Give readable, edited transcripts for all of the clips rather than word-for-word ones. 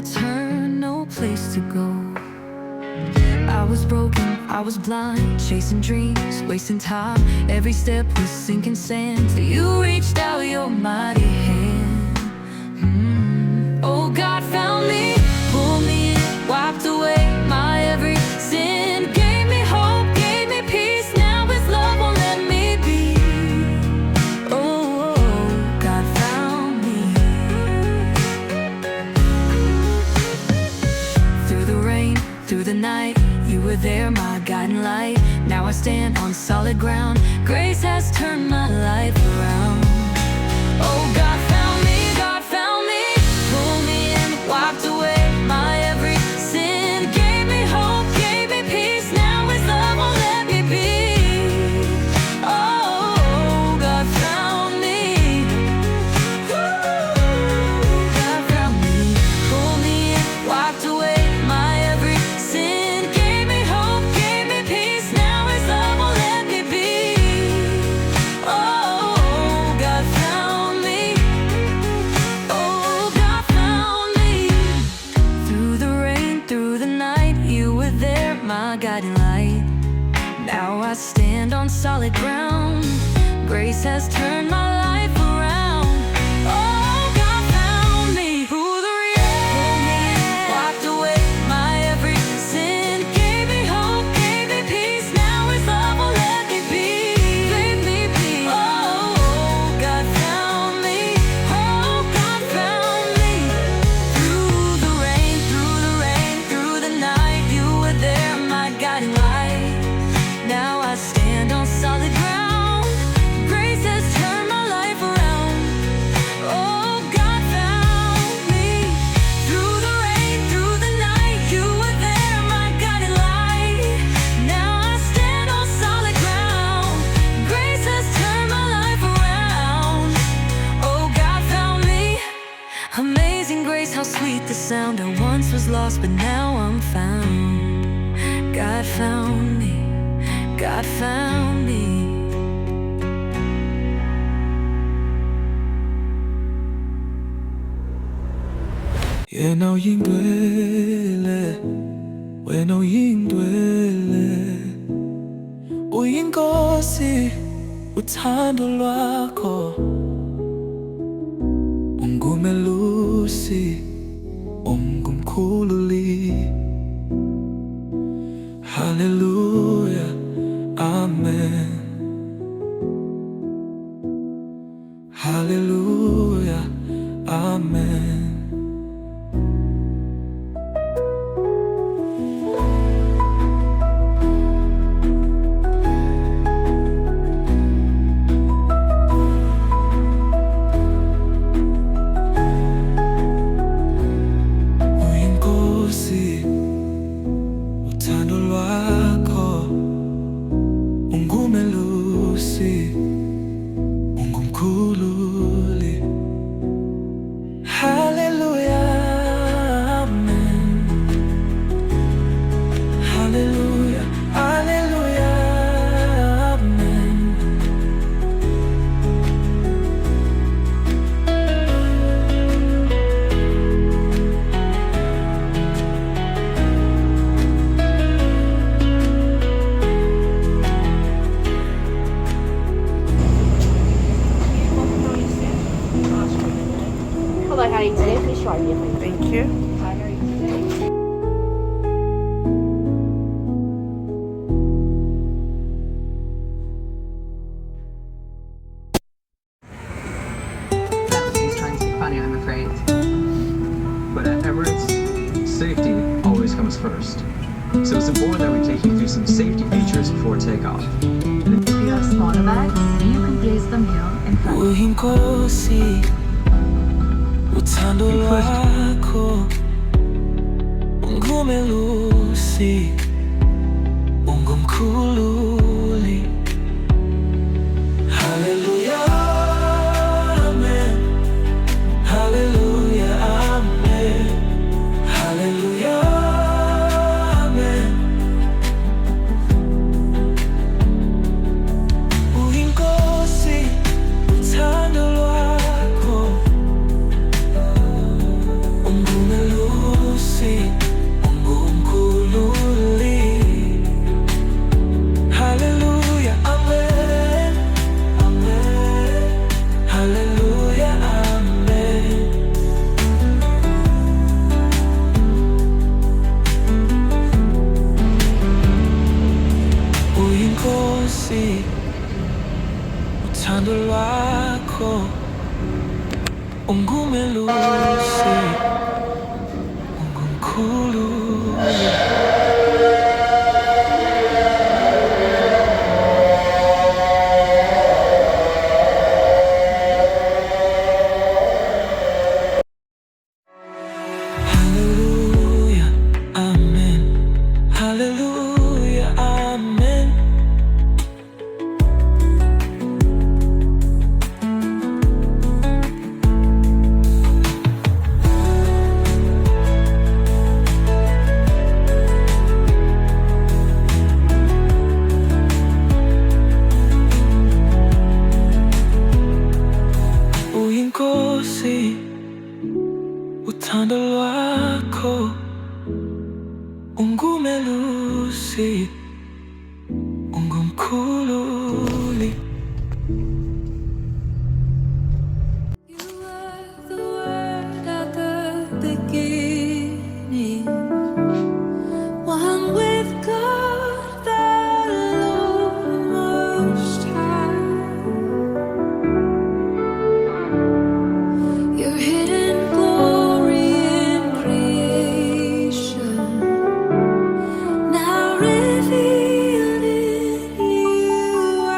to turn, no place to go. I was broken, I was blind, chasing dreams, wasting time. Every step was sinking sand till you reached out your mighty hand. Oh, God found me, pulled me in, wiped away my every sin, gave me hope, gave me peace. Now His love won't let me be. Oh, God found me. Through the rain, through the night, You were there, my guiding light. Now I stand on solid ground. Grace has turned my life around. Oh, God found me, pulled me in, wiped away my every sin, gave me hope, gave me peace. Now His love won't let me be. Oh, God found me. God found me, pulled me in, wiped away my every sin, gave me hope, gave me peace. Now His love won't let me be. Oh, God found me. Oh, God found me. Through the rain, through the night, You were there, my guiding light. Now I stand on solid ground. Grace has turned my life around. Oh, God found me. Through the rain, wiped away my every sin, gave me hope, gave me peace. Now His love will let me be. Let me be. Oh, God found me. Oh, God found me. Through the rain, through the night, You were there, my guiding light. Now I stand on solid ground. Grace has turned my life around. Oh, God found me. Through the rain, through the night, You were there, my guiding light. Now I stand on solid ground. Grace has turned my life around. Oh, God found me. Amazing grace, how sweet the sound. I once was lost, but now I'm found. God found me. God found me. Yena uyindwele, wena uyindwele, uyinkosi, uthando lwakho, ungumelusi, ungumkhululi. Hallelujah, amen. Hallelujah, amen. Uyinkosi, uthando lwakho, ungumelusi, ungumkhululi. Hallelujah, amen. Hallelujah, hallelujah, amen. Hello, how are you today? Please try me. Thank you. Hi, how are you today? He's trying to be funny, I'm afraid. But at Emirates, safety always comes first. So it's important that we take you through some safety features before takeoff. If you have smaller bags, you can place them here in front. Uyinkosi, uthando lwakho, ungumelusi, ungumkhululi. Hallelujah, amen. Hallelujah, amen. Hallelujah, amen. Uyinkosi, uthando lwakho, ungumelusi. ungumelusi uthando lwakho ungumelusi ungumkhulu. Hallelujah, amen. Hallelujah, amen. Uyinkosi, uthando lwakho ungumelusi ungumkhululi. You were the word at the beginning, one with God the Lord Most High. Your hidden glory in creation, now revealed in you I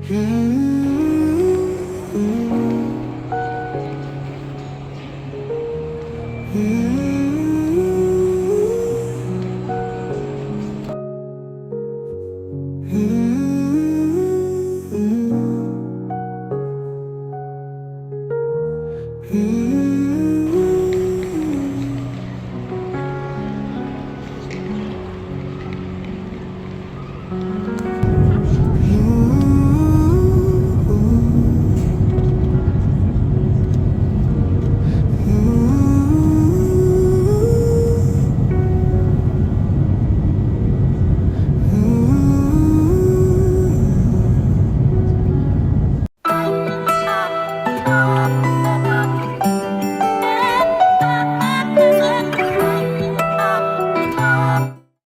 Mm-hmm.